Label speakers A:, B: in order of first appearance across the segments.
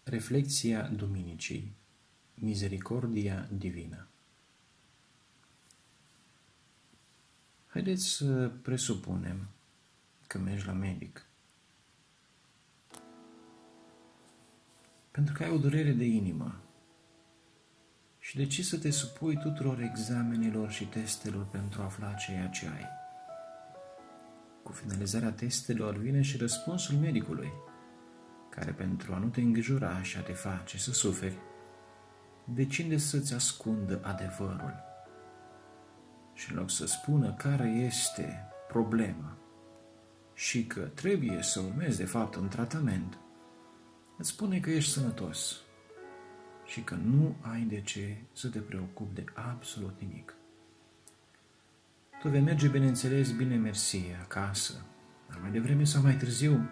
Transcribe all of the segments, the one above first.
A: Reflecția Duminicii. Misericordia divină. Haideți să presupunem că mergi la medic pentru că ai o durere de inimă și decizi să te supui tuturor examenelor și testelor pentru a afla ceea ce ai. Cu finalizarea testelor vine și răspunsul medicului, care pentru a nu te îngrijora și a te face să suferi, decide să-ți ascundă adevărul. Și în loc să spună care este problema și că trebuie să urmezi de fapt un tratament, îți spune că ești sănătos și că nu ai de ce să te preocupi de absolut nimic. Tu vei merge, bineînțeles, bine mersi, acasă, dar mai devreme sau mai târziu,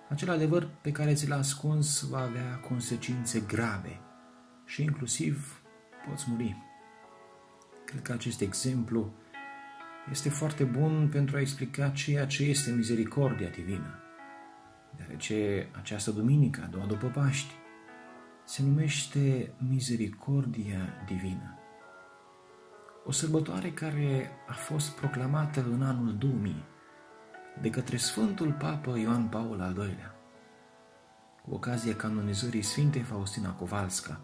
A: acel adevăr pe care ți l-a ascuns va avea consecințe grave și inclusiv poți muri. Cred că acest exemplu este foarte bun pentru a explica ceea ce este misericordia divină, deoarece această duminică, a doua după Paști, se numește Misericordia divină. O sărbătoare care a fost proclamată în anul 2000 de către Sfântul Papă Ioan Paul al II-lea, cu ocazia canonizării Sfintei Faustina Kowalska,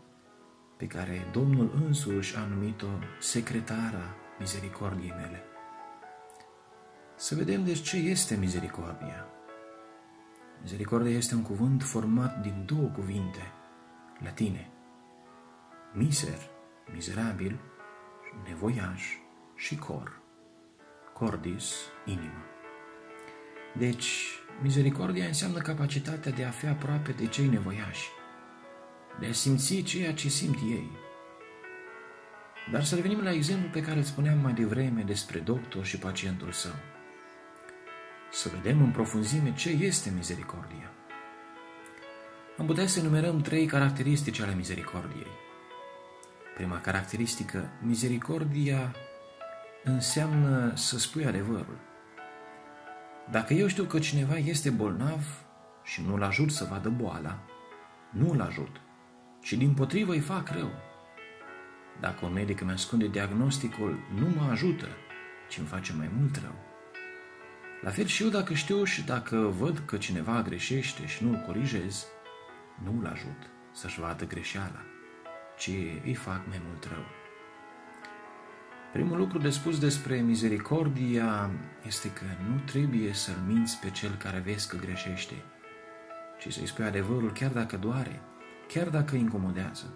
A: pe care Domnul însuși a numit-o secretara misericordiei mele. Să vedem deci ce este misericordia. Misericordia este un cuvânt format din două cuvinte latine: miser, mizerabil, nevoiaș, și cor, cordis, inimă. Deci, misericordia înseamnă capacitatea de a fi aproape de cei nevoiași, de a simți ceea ce simt ei. Dar să revenim la exemplul pe care îl spuneam mai devreme despre doctor și pacientul său. Să vedem în profunzime ce este misericordia. Am putea să enumerăm 3 caracteristici ale misericordiei. Prima caracteristică: misericordia înseamnă să spui adevărul. Dacă eu știu că cineva este bolnav și nu-l ajut să vadă boala, nu-l ajut, ci dimpotrivă îi fac rău. Dacă un medic îmi ascunde diagnosticul, nu mă ajută, ci îmi face mai mult rău. La fel și eu, dacă știu și dacă văd că cineva greșește și nu-l corijez, nu-l ajut să-și vadă greșeala, ci îi fac mai mult rău. Primul lucru de spus despre misericordia este că nu trebuie să-l minți pe cel care vezi că greșește, ci să-i spui adevărul chiar dacă doare, chiar dacă incomodează.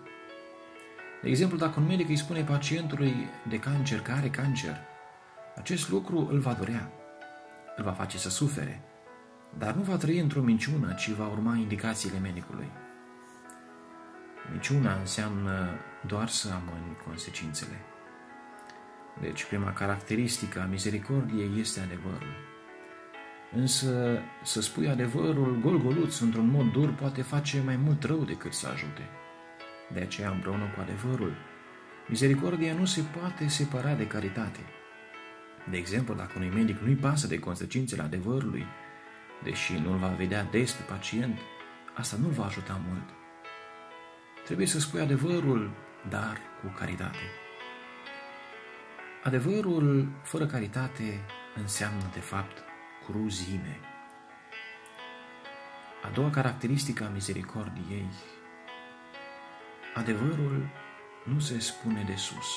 A: De exemplu, dacă un medic îi spune pacientului de cancer că are cancer, acest lucru îl va durea, îl va face să sufere, dar nu va trăi într-o minciună, ci va urma indicațiile medicului. Minciuna înseamnă doar să amâni consecințele. Deci, prima caracteristică a misericordiei este adevărul. Însă, să spui adevărul gol-goluț într-un mod dur poate face mai mult rău decât să ajute. De aceea, împreună cu adevărul, misericordia nu se poate separa de caritate. De exemplu, dacă unui medic nu-i pasă de consecințele adevărului, deși nu-l va vedea des pe pacient, asta nu-l va ajuta mult. Trebuie să spui adevărul, dar cu caritate. Adevărul fără caritate înseamnă, de fapt, cruzime. A doua caracteristică a misericordiei: adevărul nu se spune de sus,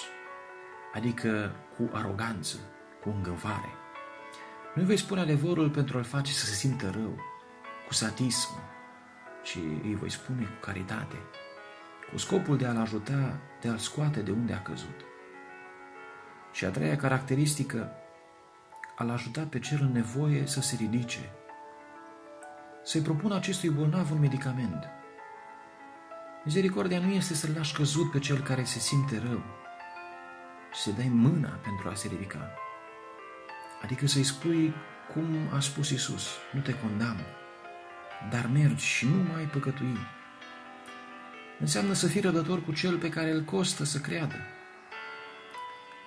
A: adică cu aroganță, cu îngânfare. Nu vei spune adevărul pentru a-l face să se simtă rău, cu sadism, ci îi voi spune cu caritate, cu scopul de a-l ajuta, de a-l scoate de unde a căzut. Și a treia caracteristică: a-l ajuta pe cel în nevoie să se ridice, să-i propună acestui bolnav un medicament. Misericordia nu este să-l lași căzut pe cel care se simte rău, ci să-i dai mâna pentru a se ridica. Adică să-i spui cum a spus Iisus: nu te condamn, dar mergi și nu mai păcătui. Înseamnă să fii răbdător cu cel pe care îl costă să creadă,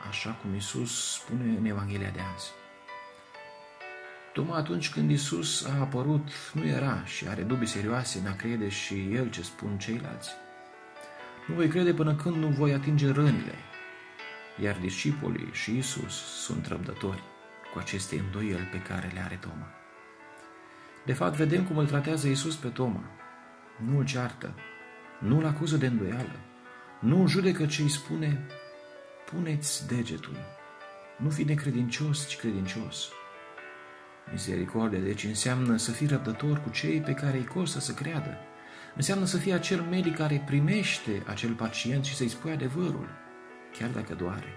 A: așa cum Iisus spune în Evanghelia de azi. Toma, atunci când Iisus a apărut, nu era și are dubii serioase în a crede și el ce spun ceilalți. Nu voi crede până când nu voi atinge rănile, iar discipolii și Iisus sunt răbdători cu aceste îndoieli pe care le are Toma. De fapt, vedem cum îl tratează Iisus pe Toma. Nu îl ceartă, nu îl acuză de îndoială, nu îl judecă, ce îi spune: puneți degetul, nu fi necredincios, ci credincios. Misericordia, deci, înseamnă să fii răbdător cu cei pe care îi costă să creadă. Înseamnă să fii acel medic care primește acel pacient și să-i spui adevărul, chiar dacă doare,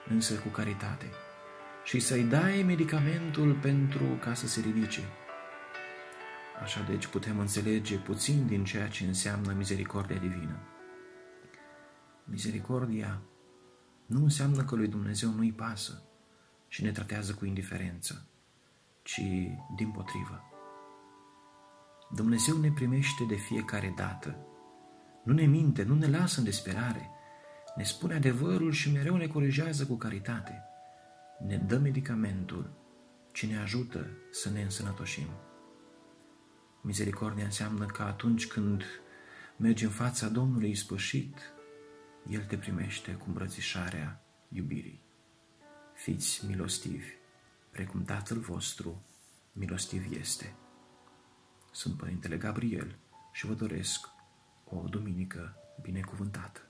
A: însă cu caritate, și să-i dai medicamentul pentru ca să se ridice. Așa deci putem înțelege puțin din ceea ce înseamnă misericordia divină. Misericordia nu înseamnă că lui Dumnezeu nu-i pasă și ne tratează cu indiferență, ci dimpotrivă. Dumnezeu ne primește de fiecare dată. Nu ne minte, nu ne lasă în desperare. Ne spune adevărul și mereu ne corejează cu caritate. Ne dă medicamentul ce ne ajută să ne însănătoșim. Misericordia înseamnă că atunci când mergi în fața Domnului ispășit, El te primește cu îmbrățișarea iubirii. Fiți milostivi, precum Tatăl vostru milostiv este. Sunt Părintele Gabriel și vă doresc o duminică binecuvântată.